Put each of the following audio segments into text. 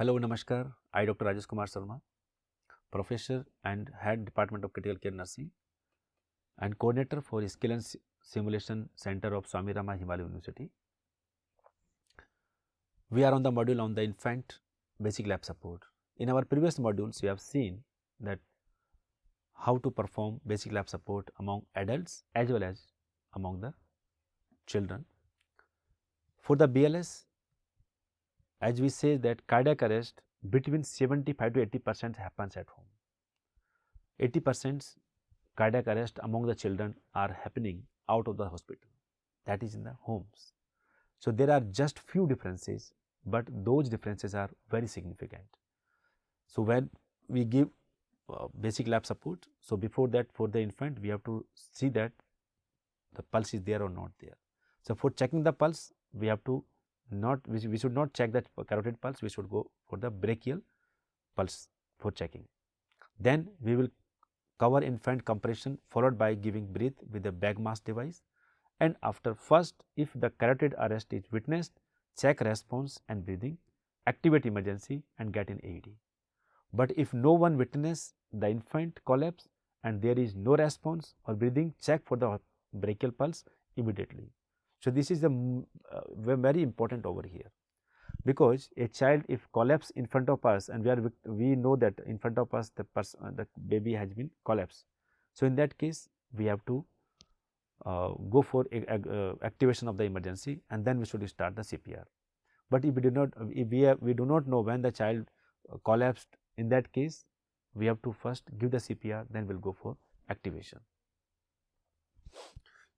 Hello, Namaskar. I, Dr. Rajesh Kumar Sharma, Professor and Head Department of Critical Care Nursing and Coordinator for Skill and Simulation Center of Swami Rama Himalaya University. We are on the module on the infant basic lab support. In our previous modules, we have seen that how to perform basic lab support among adults as well as among the children. For the BLS, as we say that cardiac arrest between 75 to 80% happens at home. 80% cardiac arrest among the children are happening out of the hospital, that is in the homes. So, there are just few differences, but those differences are very significant. So, when we give basic lab support, so before that for the infant we have to see that the pulse is there or not there. So, for checking the pulse we have to we should not check that carotid pulse, we should go for the brachial pulse for checking. Then we will cover infant compression followed by giving breath with a bag mask device, and after first if the carotid arrest is witnessed, check response and breathing, activate emergency and get in AED. But if no one witness the infant collapse and there is no response or breathing, check for the brachial pulse immediately. So, this is the very important over here, because a child if collapse in front of us and we know that in front of us the baby has been collapsed. So, in that case we have to go for activation of the emergency and then we should start the CPR. But if we do not we do not know when the child collapsed, in that case we have to first give the CPR, then we will go for activation.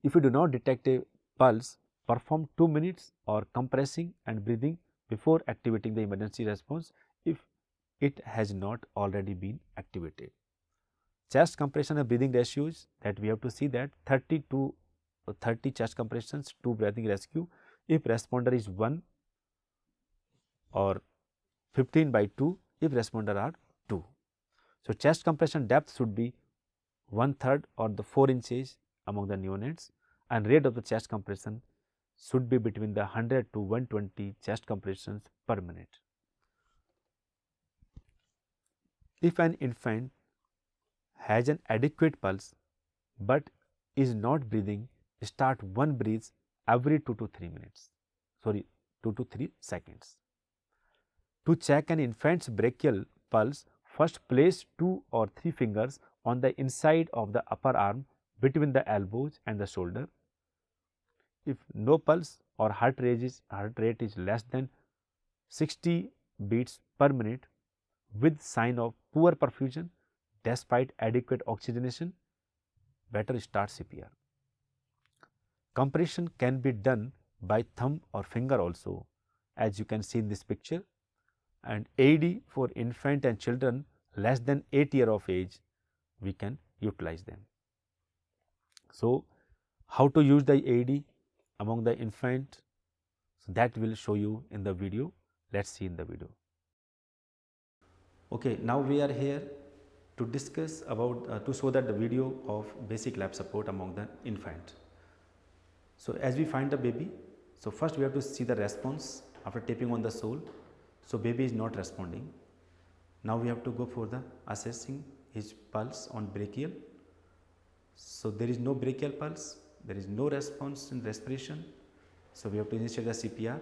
If we do not detect a pulse, perform 2 minutes or compressing and breathing before activating the emergency response if it has not already been activated. Chest compression and breathing ratios, that we have to see that 30 to 30 chest compressions, 2 breathing rescue if responder is 1, or 15 by 2 if responder are 2. So, chest compression depth should be 1/3 or the 4 inches among the neonates, and rate of the chest compression should be between the 100 to 120 chest compressions per minute. If an infant has an adequate pulse but is not breathing, start one breath every 2 to 3 minutes, 2 to 3 seconds. To check an infant's brachial pulse, first place 2 or 3 fingers on the inside of the upper arm between the elbows and the shoulder. If no pulse or heart rate is less than 60 beats per minute with sign of poor perfusion despite adequate oxygenation, better start CPR. Compression can be done by thumb or finger also, as you can see in this picture, and AED for infant and children less than 8 years of age, we can utilize them. So, how to use the AED among the infant, so that will show you in the video. Let us see in the video. Okay, now we are here to discuss about to show that the video of basic lab support among the infant. So, as we find the baby, so first we have to see the response after tapping on the sole. So, baby is not responding. Now, we have to go for the assessing his pulse on brachial. So, there is no brachial pulse, there is no response in respiration. So, we have to initiate the CPR.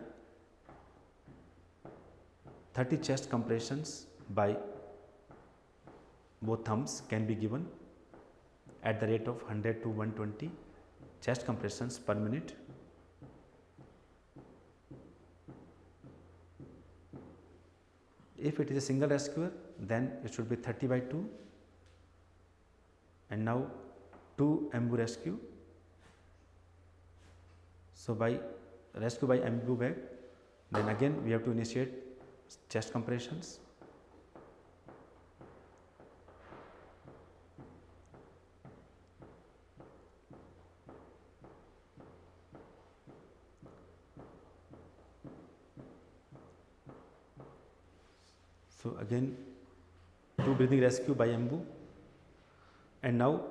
30 chest compressions by both thumbs can be given at the rate of 100 to 120 chest compressions per minute. If it is a single rescuer, then it should be 30 by 2, and now 2 embu rescue. So, by rescue by embu bag, then again we have to initiate chest compressions. So, again 2 breathing rescue by embu, and now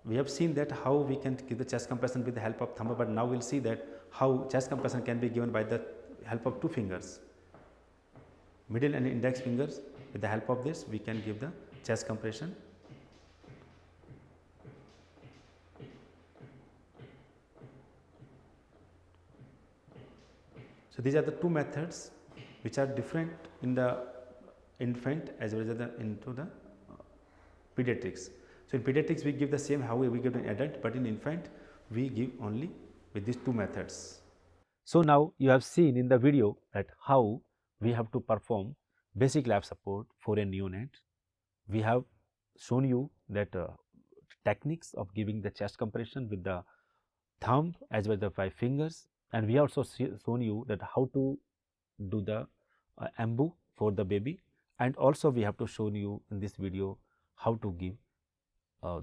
we have seen that how we can give the chest compression with the help of thumb, but now we will see that how chest compression can be given by the help of 2 fingers. middle and index fingers. With the help of this, we can give the chest compression. So, these are the two methods which are different in the infant as well as into the pediatrics. So, in pediatrics we give the same how we give in adult, but in infant we give only with these two methods. So, now you have seen in the video that how we have to perform basic lab support for a neonate. We have shown you that techniques of giving the chest compression with the thumb as well as the 5 fingers, and we also shown you that how to do the embu for the baby, and also we have to show you in this video how to give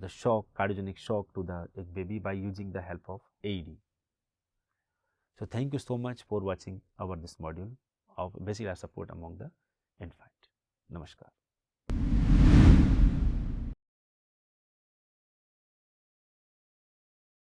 the shock, cardiogenic shock to the baby by using the help of AED. So, thank you so much for watching our this module of basic life support among the infant. Namaskar.